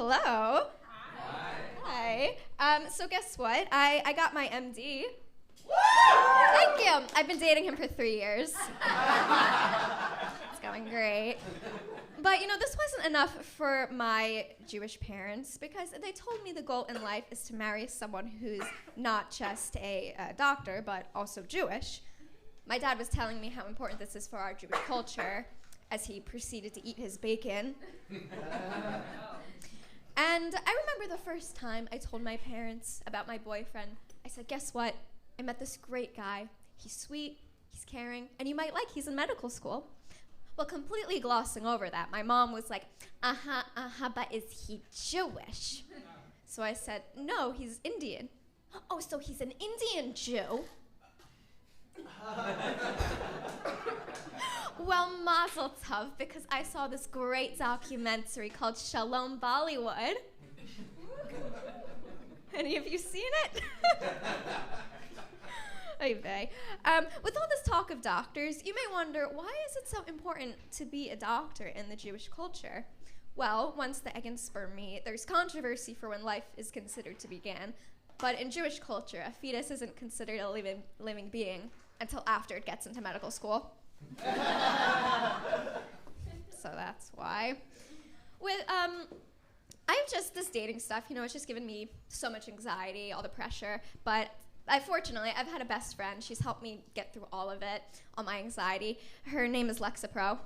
Hello. Hi. So guess what? I got my MD. Thank you. I've been dating him for 3 years. It's going great. But this wasn't enough for my Jewish parents because they told me the goal in life is to marry someone who's not just a doctor, but also Jewish. My dad was telling me how important this is for our Jewish culture as he proceeded to eat his bacon. And I remember the first time I told my parents about my boyfriend. I said, guess what? I met this great guy. He's sweet, he's caring, and you might like he's in medical school. Well, completely glossing over that, my mom was like, but is he Jewish? So I said, no, he's Indian. Oh, so he's an Indian Jew? Well, mazel tov, because I saw this great documentary called Shalom Bollywood. Any of you seen it? Oy-vey. With all this talk of doctors, you may wonder, why is it so important to be a doctor in the Jewish culture? Well, once the egg and sperm meet, there's controversy for when life is considered to begin. But in Jewish culture, a fetus isn't considered a living being until after it gets into medical school. So that's why. I've just, this dating stuff, it's just given me so much anxiety, all the pressure, but fortunately, I've had a best friend. She's helped me get through all of it, all my anxiety. Her name is Lexapro.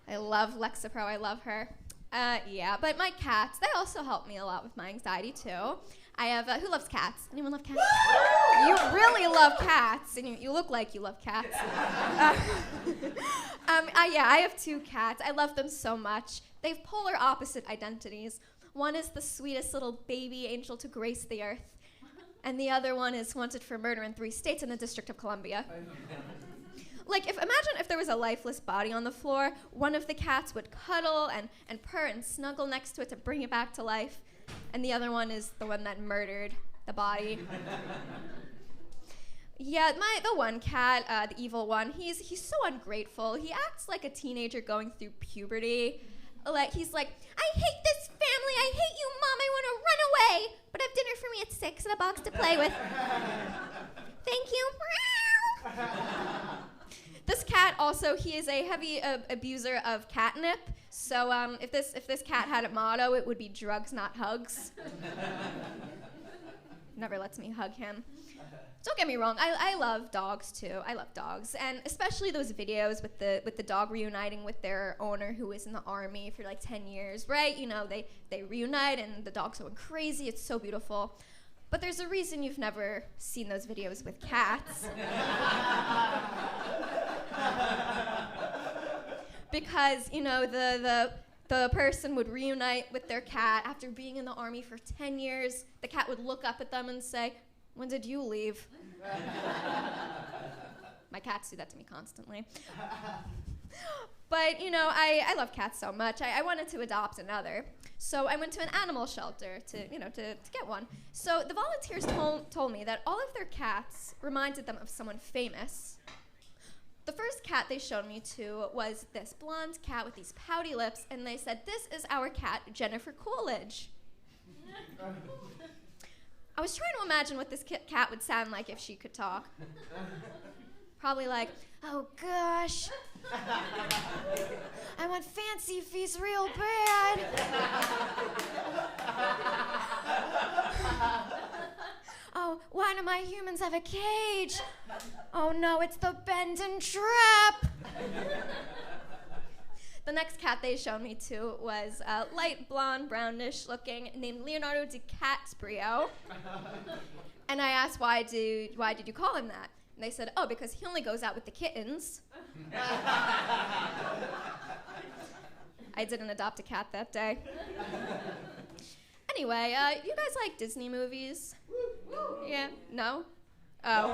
I love Lexapro. I love her. Yeah, but my cats, they also help me a lot with my anxiety, too. I have, who loves cats? Anyone love cats? You really love cats, and you look like you love cats. Yeah, I have 2 cats. I love them so much. They have polar opposite identities. One is the sweetest little baby angel to grace the earth, and the other one is wanted for murder in 3 states in the District of Columbia. Imagine if there was a lifeless body on the floor, one of the cats would cuddle and purr and snuggle next to it to bring it back to life, and the other one is the one that murdered the body. Yeah, the one cat, the evil one, he's so ungrateful. He acts like a teenager going through puberty. He's like, I hate this family, I hate you, Mom, I want to run away, but have dinner for me at 6 and a box to play with. Thank you. This cat also, he is a heavy abuser of catnip, so if this cat had a motto, it would be drugs, not hugs. Never lets me hug him. Don't get me wrong, I love dogs too. I love dogs, and especially those videos with the dog reuniting with their owner who was in the army for like 10 years, right? They reunite and the dog's going crazy. It's so beautiful. But there's a reason you've never seen those videos with cats. Because, the person would reunite with their cat after being in the army for 10 years. The cat would look up at them and say, when did you leave? My cats do that to me constantly. But, I love cats so much. I wanted to adopt another. So I went to an animal shelter to get one. So the volunteers told me that all of their cats reminded them of someone famous. The first cat they showed me to was this blonde cat with these pouty lips, and they said, this is our cat, Jennifer Coolidge. I was trying to imagine what this cat would sound like if she could talk. Probably like, oh gosh, I want fancy feast real bad. Oh, why do my humans have a cage? Oh no, it's the Benton Trap. The next cat they showed me to was light blonde, brownish looking, named Leonardo DiCaprio. And I asked, why did you call him that? And they said, oh, because he only goes out with the kittens. I didn't adopt a cat that day. Anyway, you guys like Disney movies? Yeah? No? Oh,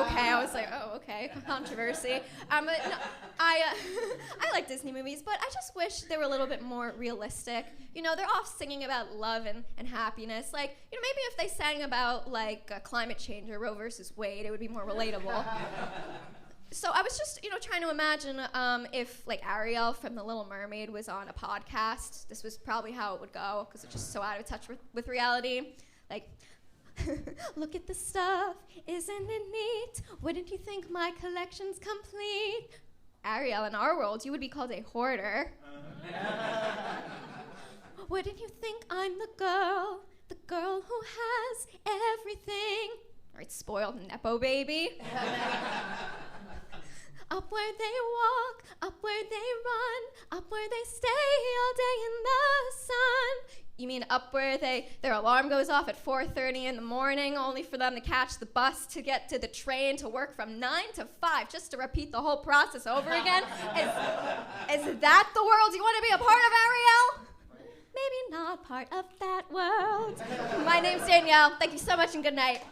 okay. I was like, oh, okay. Controversy. But no, I like Disney movies, but I just wish they were a little bit more realistic. They're off singing about love and happiness. Maybe if they sang about, climate change or Roe versus Wade, it would be more relatable. So I was just, trying to imagine if, like, Ariel from The Little Mermaid was on a podcast. This was probably how it would go, because it's just so out of touch with reality. Like, look at the stuff, isn't it neat? Wouldn't you think my collection's complete? Ariel, in our world, you would be called a hoarder. Wouldn't you think I'm the girl who has everything? All right, spoiled Nepo baby. Up where they walk, up where they run, up where they stay all day in the sun. You mean up where their alarm goes off at 4:30 in the morning, only for them to catch the bus to get to the train to work from 9 to 5, just to repeat the whole process over again? Is that the world you want to be a part of, Ariel? Maybe not part of that world. My name's Danielle. Thank you so much and good night.